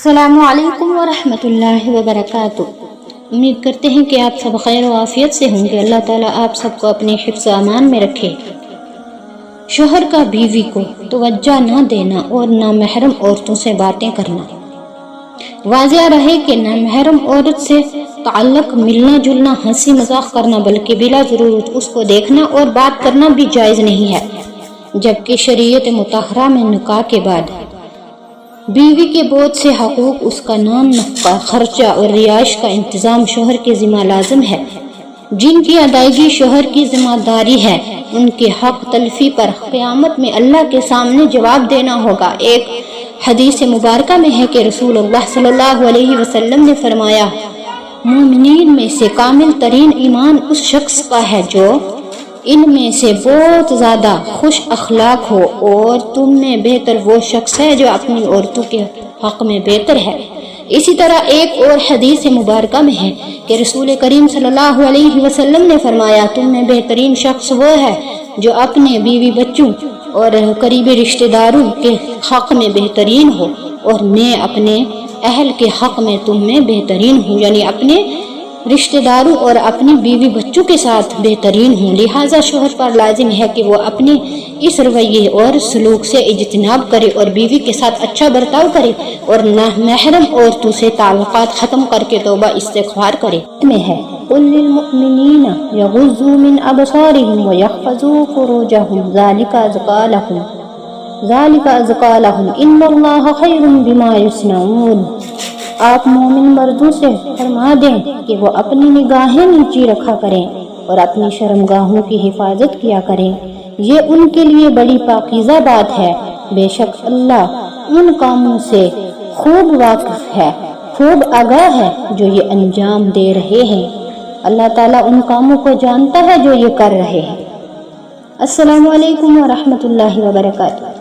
السلام علیکم ورحمۃ اللہ وبرکاتہ۔ امید کرتے ہیں کہ آپ سب خیر و عافیت سے ہوں گے۔ اللہ تعالیٰ آپ سب کو اپنے حفظ و امان میں رکھے۔ شوہر کا بیوی کو توجہ نہ دینا اور نامحرم عورتوں سے باتیں کرنا۔ واضح رہے کہ نامحرم عورت سے تعلق ملنا جلنا، ہنسی مذاق کرنا بلکہ بلا ضرورت اس کو دیکھنا اور بات کرنا بھی جائز نہیں ہے، جبکہ شریعت مطہرہ میں نکاح کے بعد بیوی کے بہت سے حقوق، اس کا نام، نفقہ، خرچہ اور رہائش کا انتظام شوہر کے ذمہ لازم ہے، جن کی ادائیگی شوہر کی ذمہ داری ہے۔ ان کے حق تلفی پر قیامت میں اللہ کے سامنے جواب دینا ہوگا۔ ایک حدیث مبارکہ میں ہے کہ رسول اللہ صلی اللہ علیہ وسلم نے فرمایا، مومنین میں سے کامل ترین ایمان اس شخص کا ہے جو ان میں سے بہت زیادہ خوش اخلاق ہو، اور تم میں بہتر وہ شخص ہے جو اپنی عورتوں کے حق میں بہتر ہے۔ اسی طرح ایک اور حدیث مبارکہ میں ہے کہ رسول کریم صلی اللہ علیہ وسلم نے فرمایا، تم میں بہترین شخص وہ ہے جو اپنے بیوی بچوں اور قریبی رشتہ داروں کے حق میں بہترین ہو، اور میں اپنے اہل کے حق میں تم میں بہترین ہوں، یعنی اپنے رشتہ داروں اور اپنی بیوی بچوں کے ساتھ بہترین ہوں۔ لہٰذا شوہر پر لازم ہے کہ وہ اپنے اس رویے اور سلوک سے اجتناب کرے اور بیوی کے ساتھ اچھا برتاؤ کرے اور نامحرم عورتوں سے تعلقات ختم کر کے توبہ استغفار کرے۔ میں ہے قُلْ لِلْمُؤْمِنِينَ يَغُضُّوا مِنْ أَبْصَارِهِمْ وَيَحْفَظُوا فُرُوجَهُمْ ذَلِكَ أَزْكَىٰ لَهُمْ إِنَّ اللَّهَ خَيْرٌ بِمَا يَصْنَعُونَ۔ آپ مومن مردوں سے فرما دیں کہ وہ اپنی نگاہیں نیچی رکھا کریں اور اپنی شرمگاہوں کی حفاظت کیا کریں، یہ ان کے لیے بڑی پاکیزہ بات ہے۔ بے شک اللہ ان کاموں سے خوب واقف ہے، خوب آگاہ ہے جو یہ انجام دے رہے ہیں۔ اللہ تعالیٰ ان کاموں کو جانتا ہے جو یہ کر رہے ہیں۔ السلام علیکم ورحمۃ اللہ وبرکاتہ۔